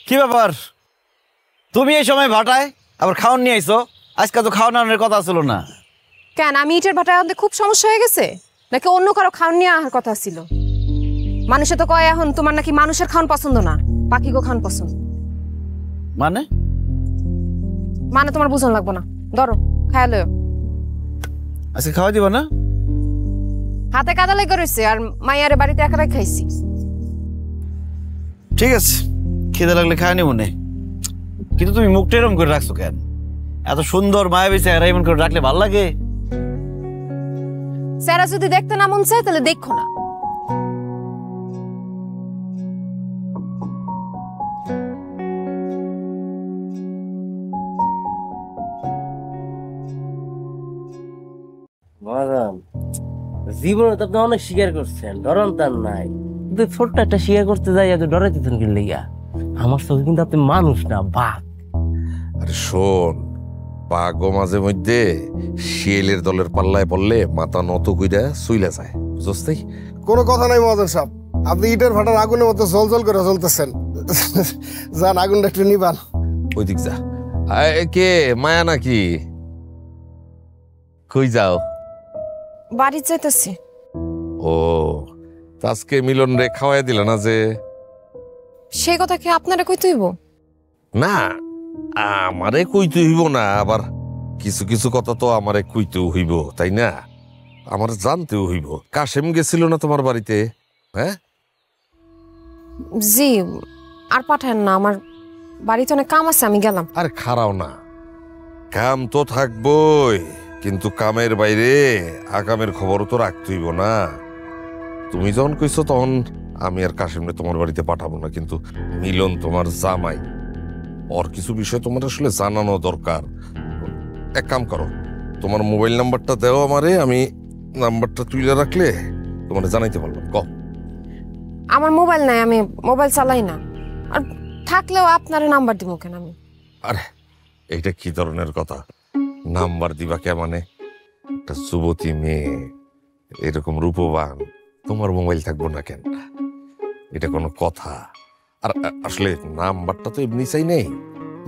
কি ব্যাপার, তুমি এই সময় ভাটায় আবার খাওয়ান নিয়ে আইছো? আজকে তো খাওয়ানোর কথা ছিল না। কেন আমি ইটের ভাটায় আনতে খুব সমস্যা হয়ে গেছে নাকি অন্য কারো খাওয়ান নিয়ে আসার কথা ছিল? মানুষে তো কয় এখন তোমার নাকি মানুষের খাওয়ান পছন্দ না, পাখিগো খাওয়ান পছন্দ। মানে মানে তোমার বুঝন লাগবো না, ধরো খায়া লও। আজকে খাওয়া দিবা না? হাতে কাদা লেগে রয়েছে আর মাইয়ারে বাড়িতে একাই খাইছি। ঠিক আছে, খেতে লাগলে খায় নি মনে, কিন্তু তুমি মুখটা এরম করে রাখছো কেন? এত সুন্দর মায়াবী চেহারা এমন করে রাখলে ভাল লাগে? স্যারা যদি দেখতে না মন চায় তাহলে দেখো না। জীবনে তো আপনি অনেক শিকার করছেন, ডরন তার নাই, কিন্তু ছোট্ট একটা শিকার করতে যাই এত ডরাইতেছেন কি লেগা? আমার চোখে কিন্তু আপনি মানুষ না, বাঘ। আরে শোন, বাঘও মাঝে মধ্যে শিয়ালের দলের পাল্লায় পড়লে মাথা নত কইরা চইলা যায়, বুঝছস? কোনো কথা নাই মহাজন সাহেব, আপনি ইটের ভাটার আগুনের মতো জল করে চলতেছেন। যান আগুনটা একটু নিবান। ওই দিক যা। কে মায়া নাকি? কই যাও? বাড়ি যাইতেছি। ও, আজকে মিলন রে খাওয়াই দিল না যে? সেই কথা কি আপনারা কইতে হইব? না, আমারে কইতে হইব না, আবার কিছু কিছু কথা তো আমারে কইতেও হইব, তাই না? আমার জানতেও হইব। কাশেম গেছিল না তোমার বাড়িতে? হ্যাঁ জি, আর পাঠান না, আমার বাড়িতে অনেক কাম আছে, আমি গেলাম। আরে খারাও না, কাম তো থাকবই, কিন্তু কামের বাইরে আগামের খবরও তো রাখতে হইব না। তুমি যখন কইছো তখন আমি আর কাশেমরে তোমার বাড়িতে পাঠাবো না, কিন্তু মিলন তোমার জামাই, ওর কিছু বিষয় তোমার আসলে জানানো দরকার। এক কাম করো, তোমার মোবাইল নাম্বারটা দেও আমারে, আমি নাম্বারটা তুলে রাখলে তোমার জানাইতে পারবো। ক আমার মোবাইল নাই, আমি মোবাইল চালাই না, আর থাকলেও আপনার নাম্বার দিব কেন আমি? আরে এইটা কি ধরনের কথা? নাম্বার দিবা কে মানে? একটা যুবতী মেয়ে, এরকম রূপবান, তোমার মোবাইল থাকবো না কেন? এটা কোনো কথা? আর আসলে নাম্বারটা তো এমনি চাই নেই।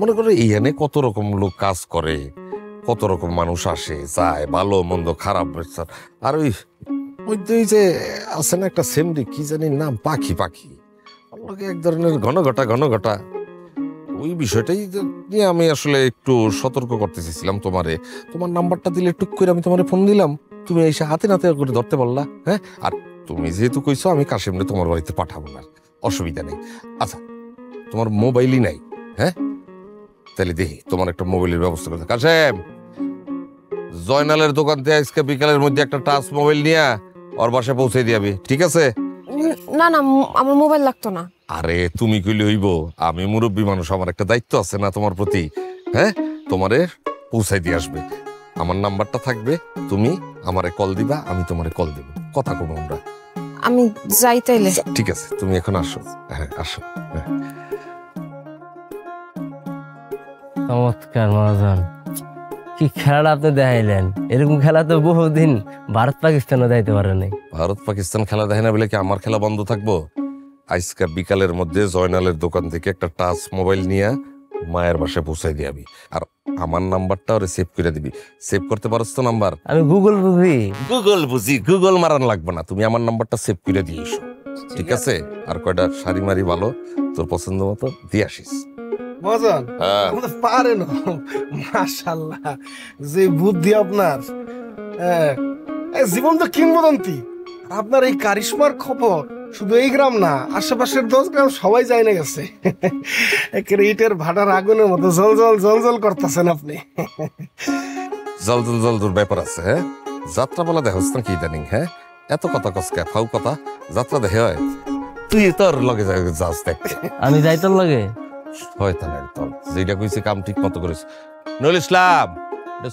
মনে করো এইখানে কত রকম লোক কাজ করে, কত রকম মানুষ আসে যায়, ভালো মন্দ খারাপ। আর ওই যে আছে না একটা সেমরি, কি জানি নাম, পাখি পাখি, এক ধরনের ঘন ঘটা, ওই বিষয়টাই নিয়ে আমি আসলে একটু সতর্ক করতে চেয়েছিলাম তোমারে। তোমার নাম্বারটা দিলে টুক করে আমি তোমারে ফোন দিলাম, তুমি এসে হাতে নাতে করে ধরতে পারলা। হ্যাঁ, আর তুমি যেহেতু কইছো আমি কাশেমরে তোমার বাড়িতে পাঠাবো না, অসুবিধা নেই। আচ্ছা, তোমার মোবাইলই নাই? হ্যাঁ, তাহলে দেখি তোমার একটা মোবাইলের ব্যবস্থা করতে। কাশেম, জয়নালের দোকান থেকে আজকে বিকালের মধ্যে একটা টাচ মোবাইল নিয়ে ওর বাসায় পৌঁছে দিয়াবি, ঠিক আছে? না না, আমার মোবাইল লাগতো না। আরে তুমি কইলে হইব, আমি মুরব্বী মানুষ, আমার একটা দায়িত্ব আছে না তোমার প্রতি? হ্যাঁ, তোমারে পৌঁছাই দিয়ে আসবে, আমার নাম্বারটা থাকবে, তুমি আমারে কল দিবা, আমি তোমারে কল দেব, কথা কব আমরা। আমি যাই তাইলে। ঠিক আছে, তুমি এখন আসো। হ্যাঁ আসো। চমৎকার মহাজন, কি খেলাটা আপনি দেখাইলেন! এরকম খেলা তো বহুদিন ভারত পাকিস্তানও দেখাইতে পারে নাই। ভারত পাকিস্তান খেলা দেখে না বলে কি আমার খেলা বন্ধ থাকবো? আজকে বিকালের মধ্যে জয়নালের দোকান থেকে একটা টাচ মোবাইল নিয়ে মায়ের বাসায় পৌঁছাই দিবি, আর আমার নাম্বারটা ওরে সেভ করে দিবি। সেভ করতে পারছ তো নাম্বার? আমি গুগল বুঝি, গুগল মারান লাগবে না, তুমি আমার নাম্বারটা সেভ করে দিয়ে এসো, ঠিক আছে? আর কয়টা শাড়ি মারি ভালো তোর পছন্দ মতো দিয়ে আসিস। মহাজন পারেন, মাশাআল্লাহ, যে বুদ্ধি আপনার! জীবন তো কিংবদন্তি। আপনার এই কারিশমার খবর শুধু এই গ্রাম না, আশেপাশের 10 গ্রাম সবাই যায় না গেছে। ইটের ভাটার আগুনের মতো জল করতেছেন আপনি। জল ব্যাপার আছে। হ্যাঁ, যাত্রা বলা দেখো কি ইদানিং? হ্যাঁ, এত কথা কসকা ফাউ কথা, যাত্রা দেখে হয়? তুই তোর লগে যাস দেখ। আমি যাই তোর লগে? হয় তা না, তোর যেটা কইছে কাম ঠিক মতো করিস। নুরুল ইসলাম,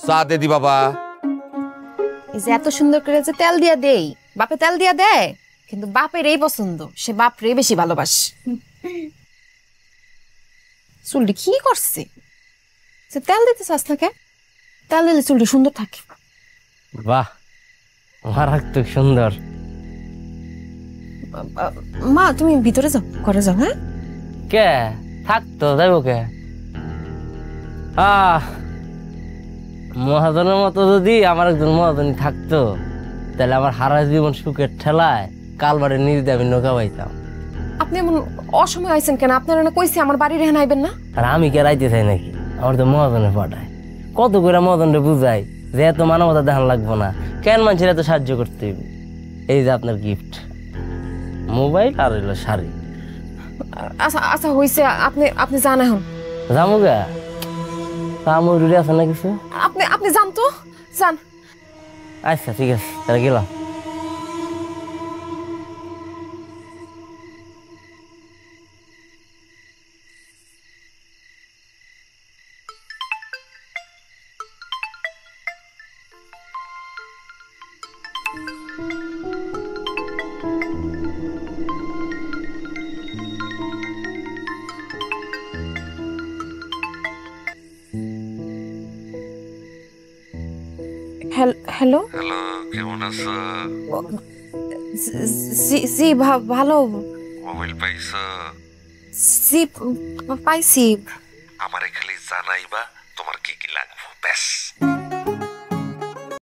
চা দে দি বাবা। এই যে এত সুন্দর করে যে তেল দিয়া দেই, বাপে তেল দিয়া দেয়, কিন্তু বাপের এই পছন্দ, সে বাপরে বেশি ভালোবাসে। চুলটি কি করছে? তেল দিতে চাস না কে? তেল দিলে চুলটি সুন্দর থাকে। বাহ, মারাত্মক সুন্দর। মা তুমি ভিতরে যাও, ঘরে যাও। হ্যাঁ কে থাকতো যাইব কে মহাজনের মতো যদি আমার একজন মহাজনী থাকতো তাহলে আমার হারা জীবন সুখের ঠেলায় কালবারে নিয়ে আমি নৌকা পাইতাম। আপনি এমন অসময় আইছেন কেন? আপনারা না কইছি আমার বাড়ি রেহান আইবেন না। আর আমি কে রাইতে চাই নাকি? আমার তো মহাজনে পাঠায়। কত করে মহাজনরে বুঝাই যে এত মানবতা দেখান লাগবো না, কেন মানুষের এত সাহায্য করতে হইব। এই যে আপনার গিফট, মোবাইল আর হইলো শাড়ি। আচ্ছা আচ্ছা হইছে, আপনি আপনি যান এখন। যাবো গা? আমার রুড়ি আছে না কিছু? আপনি আপনি যান তো, যান। আচ্ছা ঠিক আছে, তাহলে গেলাম। হ্যালো হ্যালো, কেমন আছো? জি জি ভালো। মোবাইল পাইছো? জি পাইছি। আমারে খালি জানাইবা তোমার কি কি লাগবে, ব্যাস।